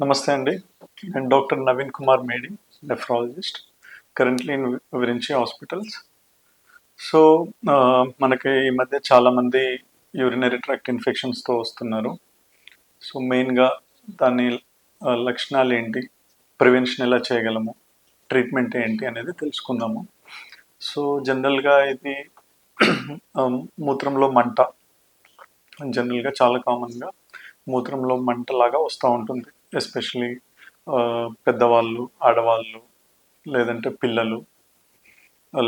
నమస్తే అండి. నేను డాక్టర్ నవీన్ కుమార్ మేడి, nephrologist, currently in Virinchi hospitals. So మనకి ఈ మధ్య చాలామంది యూరినరీ ట్రాక్ట్ ఇన్ఫెక్షన్స్తో వస్తున్నారు. సో మెయిన్గా దాని లక్షణాలు ఏంటి, ప్రివెన్షన్ ఎలా చేయగలము, ట్రీట్మెంట్ ఏంటి అనేది తెలుసుకుందాము. సో జనరల్గా ఇది మూత్రంలో మంట, జనరల్గా చాలా కామన్గా మూత్రంలో మంటలాగా వస్తూ ఉంటుంది. ఎస్పెషలీ పెద్దవాళ్ళు, ఆడవాళ్ళు, లేదంటే పిల్లలు,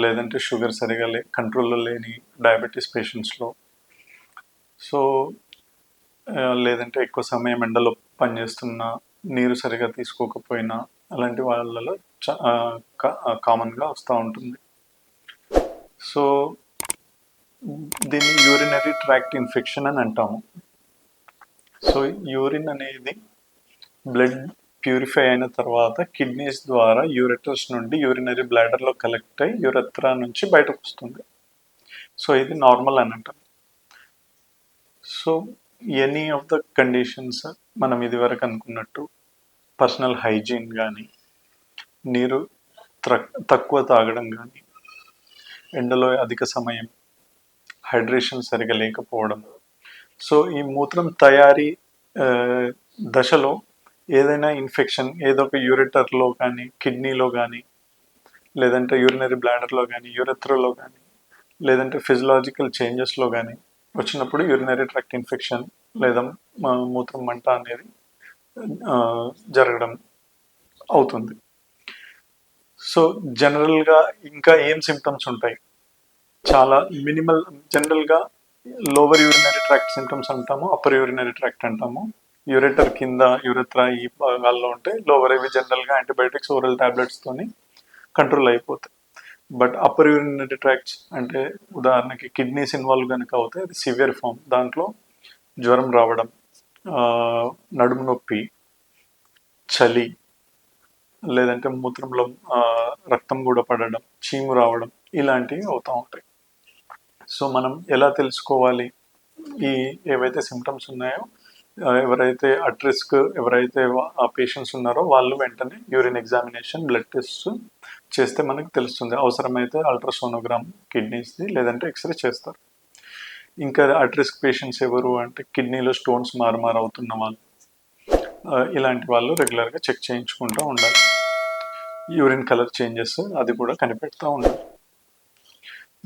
లేదంటే షుగర్ సరిగా కంట్రోల్లో లేని డయాబెటీస్ పేషెంట్స్లో, సో లేదంటే ఎక్కువ సమయం ఎండలో పనిచేస్తున్న, నీరు సరిగా తీసుకోకపోయినా అలాంటి వాళ్ళలో కామన్గా వస్తూ ఉంటుంది. సో దీన్ని యూరినరీ ట్రాక్ట్ ఇన్ఫెక్షన్ అని అంటాము. సో యూరిన్ అనేది బ్లడ్ ప్యూరిఫై అయిన తర్వాత కిడ్నీస్ ద్వారా యూరెటర్స్ నుండి యూరినరీ బ్లాడర్లో కలెక్ట్ అయ్యి యూరెత్రా నుంచి బయటకు వస్తుంది. సో ఇది నార్మల్ అని అంటాం. So any of the conditions మనం ఇదివరకు అనుకున్నట్టు పర్సనల్ హైజీన్ కానీ, నీరు తక్కువ తాగడం కానీ, ఎండలో అధిక సమయం, హైడ్రేషన్ సరిగా లేకపోవడం, సో ఈ మూత్రం తయారీ దశలో ఏదైనా ఇన్ఫెక్షన్ ఏదో ఒక యూరెటర్లో కానీ, కిడ్నీలో కానీ, లేదంటే యూరినరీ బ్లాడర్లో కానీ, యూరెత్రలో కానీ, లేదంటే ఫిజియలాజికల్ చేంజెస్లో కానీ వచ్చినప్పుడు యూరినరీ ట్రాక్ట్ ఇన్ఫెక్షన్ లేదా మూత్రం మంట అనేది జరగడం అవుతుంది. సో జనరల్గా ఇంకా ఏం సిమ్టమ్స్ ఉంటాయి? చాలా మినిమల్. జనరల్గా లోవర్ యూరినరీ ట్రాక్ట్ సిమ్టమ్స్ అంటాము, అప్పర్ యూరినరీ ట్రాక్ట్ అంటాము. యూరెటర్ కింద, యూరెత్రా ఈ భాగాల్లో ఉంటే లోవర్, ఇవి జనరల్గా యాంటీబయాటిక్స్, ఓరల్ టాబ్లెట్స్తోని కంట్రోల్ అయిపోతాయి. బట్ అప్పర్ యూరినరీ ట్రాక్ట్స్ అంటే ఉదాహరణకి కిడ్నీస్ ఇన్వాల్వ్ కనుక అవుతాయి, అది సివియర్ ఫామ్. దాంట్లో జ్వరం రావడం, నడుము నొప్పి, చలి, లేదంటే మూత్రంలో రక్తం కూడా పడడం, చీము రావడం, ఇలాంటివి అవుతూ ఉంటాయి. సో మనం ఎలా తెలుసుకోవాలి ఈ ఏవైతే సిమ్టమ్స్ ఉన్నాయో? ఎవరైతే అట్ రిస్క్, ఎవరైతే ఆ పేషెంట్స్ ఉన్నారో వాళ్ళు వెంటనే యూరిన్ ఎగ్జామినేషన్, బ్లడ్ టెస్ట్ చేస్తే మనకు తెలుస్తుంది. అవసరమైతే అల్ట్రాసోనోగ్రామ్ కిడ్నీస్ది, లేదంటే ఎక్స్రే చేస్తారు. ఇంకా అట్ రిస్క్ పేషెంట్స్ ఎవరు అంటే కిడ్నీలో స్టోన్స్ మారుమారు అవుతున్న వాళ్ళు, ఇలాంటి వాళ్ళు రెగ్యులర్గా చెక్ చేయించుకుంటూ ఉండాలి. యూరిన్ కలర్ చేంజెస్ అది కూడా కనిపెడుతూ ఉండాలి.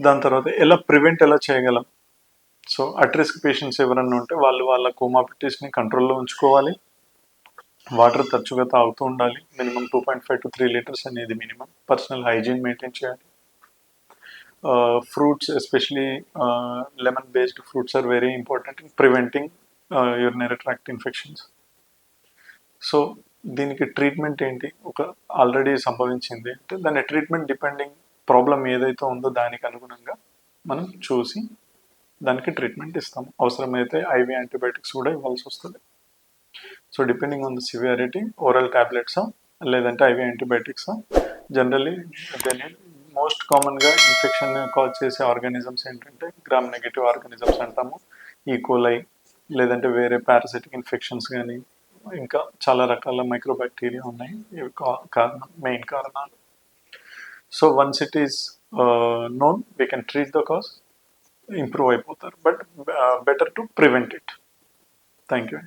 దాని తర్వాత ఎలా చేయగలం? సో అట్ రిస్క్ పేషెంట్స్ ఎవరన్నా ఉంటే వాళ్ళు వాళ్ళ కోమాబిలిటీస్ని కంట్రోల్లో ఉంచుకోవాలి. వాటర్ తరచుగా తాగుతూ ఉండాలి. మినిమం 2.5 to 3 లీటర్స్ అనేది మినిమం. పర్సనల్ హైజీన్ మెయింటైన్ చేయాలి. Fruits, especially lemon based fruits are very important in preventing urinary tract infections. So దీనికి ట్రీట్మెంట్ ఏంటి? ఒక ఆల్రెడీ సంభవించింది అంటే దాని ట్రీట్మెంట్ డిపెండింగ్ ప్రాబ్లం ఏదైతే ఉందో దానికి అనుగుణంగా మనం చూసి దానికి ట్రీట్మెంట్ ఇస్తాము. అవసరమైతే ఐవి యాంటీబయాటిక్స్ కూడా ఇవ్వాల్సి వస్తుంది. So depending on the severity, oral టాబ్లెట్సా లేదంటే ఐవి యాంటీబయాటిక్సా. జనరల్లీ దాన్ని మోస్ట్ కామన్గా ఇన్ఫెక్షన్ కాజ్ చేసే ఆర్గానిజమ్స్ ఏంటంటే గ్రామ్ నెగిటివ్ ఆర్గానిజమ్స్ అంటాము, ఈకోలై, లేదంటే వేరే పారాసిటిక్ ఇన్ఫెక్షన్స్ కానీ, ఇంకా చాలా రకాల మైక్రోబ్యాక్టీరియా ఉన్నాయి. ఇవి మెయిన్ కారణాలు. So once it is known, we can treat the cause, improve అయిపోతారు. But better to prevent it. Thank you.